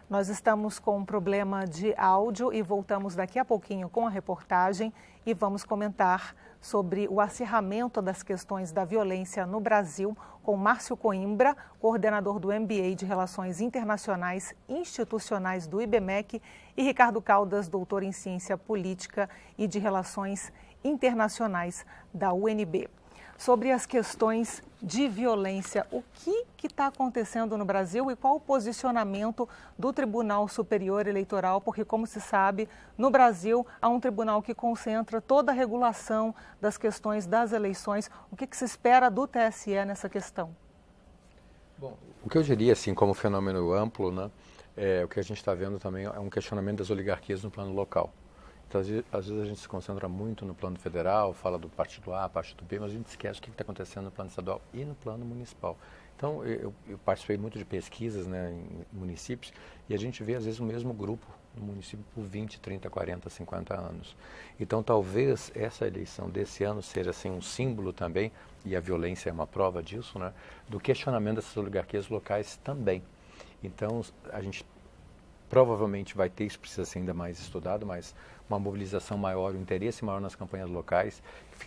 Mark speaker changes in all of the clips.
Speaker 1: Nós estamos com um problema de áudio e voltamos daqui a pouquinho com a reportagem e vamos comentar sobre o acirramento das questões da violência no Brasil com Márcio Coimbra, coordenador do MBA de Relações Internacionais Institucionais do IBMEC, e Ricardo Caldas, doutor em Ciência Política e de Relações Internacionais da UNB. Sobre as questões de violência, o que está acontecendo no Brasil e qual o posicionamento do Tribunal Superior Eleitoral? Porque, como se sabe, no Brasil há um tribunal que concentra toda a regulação das questões das eleições. O que se espera do TSE nessa questão?
Speaker 2: Bom, o que eu diria, assim, como fenômeno amplo, né, o que a gente está vendo também é um questionamento das oligarquias no plano local. Então, às vezes a gente se concentra muito no plano federal, fala do partido A, partido B, mas a gente esquece o que está acontecendo no plano estadual e no plano municipal. Então, eu participei muito de pesquisas, né, em municípios, e a gente vê, às vezes, o mesmo grupo no município por 20, 30, 40, 50 anos. Então, talvez essa eleição desse ano seja assim, um símbolo também, e a violência é uma prova disso, né, do questionamento dessas oligarquias locais também. Então, a gente provavelmente vai ter, isso precisa ser ainda mais estudado, mas uma mobilização maior, um interesse maior nas campanhas locais,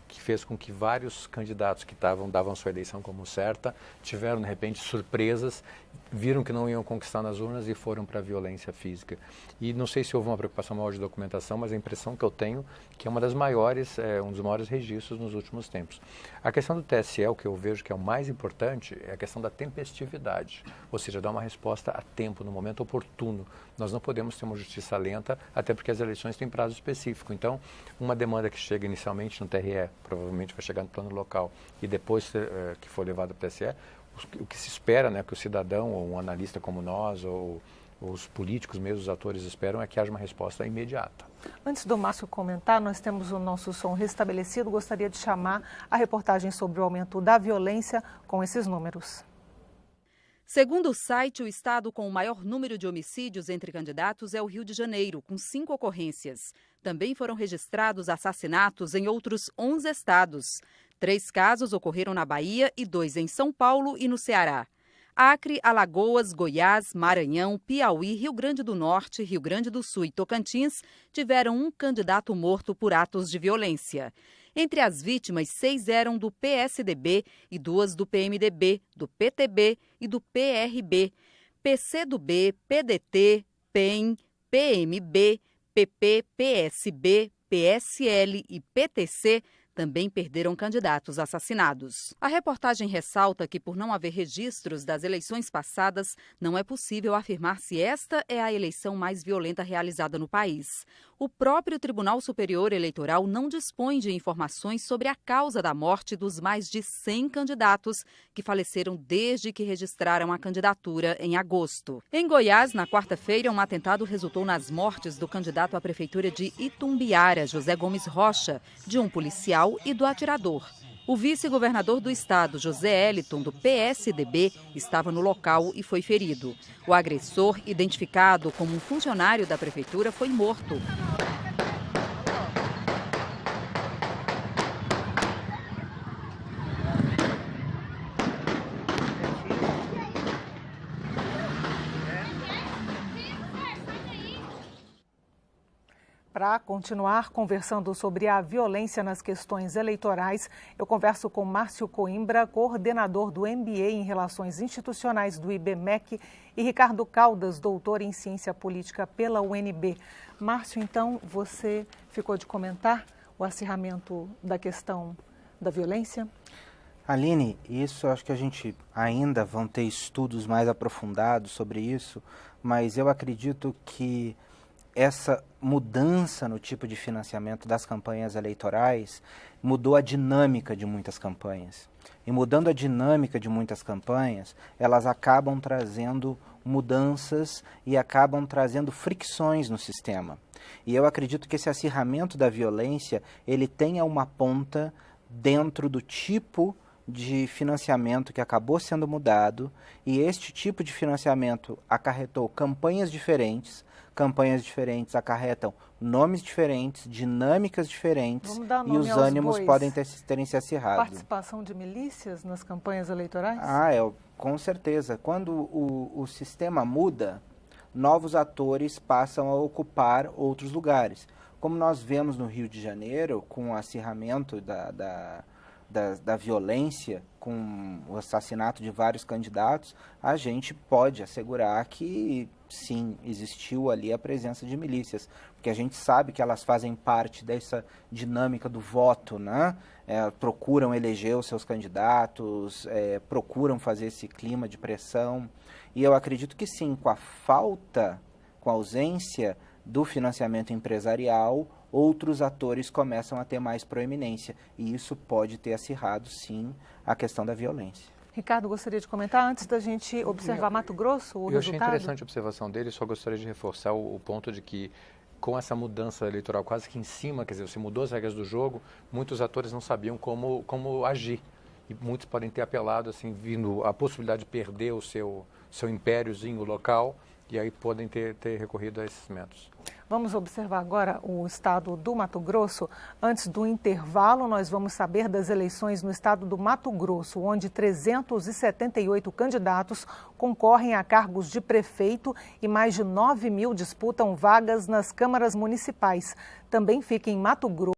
Speaker 2: que fez com que vários candidatos que davam sua eleição como certa, tiveram de repente surpresas, viram que não iam conquistar nas urnas e foram para a violência física. E não sei se houve uma preocupação maior de documentação, mas a impressão que eu tenho que é uma das maiores, um dos maiores registros nos últimos tempos. A questão do TSE, o que eu vejo que é o mais importante, é a questão da tempestividade, ou seja, dar uma resposta a tempo, no momento oportuno. Nós não podemos ter uma justiça lenta, até porque as eleições têm prazo específico. Então, uma demanda que chega inicialmente no TRE, provavelmente vai chegar no plano local, e depois que for levado para o TSE, o que se espera, né, que o cidadão ou um analista como nós, ou os políticos mesmo, os atores esperam, é que haja uma resposta imediata.
Speaker 1: Antes do Márcio comentar, nós temos o nosso som restabelecido. Gostaria de chamar a reportagem sobre o aumento da violência com esses números.
Speaker 3: Segundo o site, o estado com o maior número de homicídios entre candidatos é o Rio de Janeiro, com 5 ocorrências. Também foram registrados assassinatos em outros 11 estados. 3 casos ocorreram na Bahia e 2 em São Paulo e no Ceará. Acre, Alagoas, Goiás, Maranhão, Piauí, Rio Grande do Norte, Rio Grande do Sul e Tocantins tiveram um candidato morto por atos de violência. Entre as vítimas, 6 eram do PSDB e 2 do PMDB, do PTB e do PRB. PCdoB, PDT, PEN, PMB, PP, PSB, PSL e PTC também perderam candidatos assassinados. A reportagem ressalta que, por não haver registros das eleições passadas, não é possível afirmar se esta é a eleição mais violenta realizada no país. O próprio Tribunal Superior Eleitoral não dispõe de informações sobre a causa da morte dos mais de 100 candidatos que faleceram desde que registraram a candidatura em agosto. Em Goiás, na quarta-feira, um atentado resultou nas mortes do candidato à prefeitura de Itumbiara, José Gomes Rocha, de um policial e do atirador. O vice-governador do estado, José Eliton, do PSDB, estava no local e foi ferido. O agressor, identificado como um funcionário da prefeitura, foi morto.
Speaker 1: Para continuar conversando sobre a violência nas questões eleitorais, eu converso com Márcio Coimbra, coordenador do MBA em Relações Institucionais do IBMEC, e Ricardo Caldas, doutor em Ciência Política pela UNB. Márcio, então, você ficou de comentar o acirramento da questão da violência?
Speaker 4: Aline, isso acho que a gente ainda vão ter estudos mais aprofundados sobre isso, mas eu acredito que essa mudança no tipo de financiamento das campanhas eleitorais mudou a dinâmica de muitas campanhas. E mudando a dinâmica de muitas campanhas, elas acabam trazendo mudanças e acabam trazendo fricções no sistema. E eu acredito que esse acirramento da violência, ele tenha uma ponta dentro do tipo de financiamento que acabou sendo mudado, e este tipo de financiamento acarretou campanhas diferentes acarretam nomes diferentes, dinâmicas diferentes, e os ânimos podem terem se acirrado.
Speaker 1: Participação de milícias nas campanhas eleitorais?
Speaker 4: Com certeza. Quando o sistema muda, novos atores passam a ocupar outros lugares. Como nós vemos no Rio de Janeiro, com o acirramento da violência, com o assassinato de vários candidatos, a gente pode assegurar que, sim, existiu ali a presença de milícias, porque a gente sabe que elas fazem parte dessa dinâmica do voto, né? Procuram eleger os seus candidatos, procuram fazer esse clima de pressão, e eu acredito que sim, com a ausência do financiamento empresarial, outros atores começam a ter mais proeminência, e isso pode ter acirrado, sim, a questão da violência.
Speaker 1: Ricardo, gostaria de comentar, antes da gente observar Mato Grosso, o resultado?
Speaker 2: Eu achei interessante a observação dele, só gostaria de reforçar o ponto de que, com essa mudança eleitoral quase que em cima, quer dizer, você mudou as regras do jogo, muitos atores não sabiam como agir. E muitos podem ter apelado, assim, vindo a possibilidade de perder o seu impériozinho local, e aí podem ter recorrido a esses métodos.
Speaker 1: Vamos observar agora o estado do Mato Grosso. Antes do intervalo, nós vamos saber das eleições no estado do Mato Grosso, onde 378 candidatos concorrem a cargos de prefeito e mais de 9 mil disputam vagas nas câmaras municipais. Também fica em Mato Grosso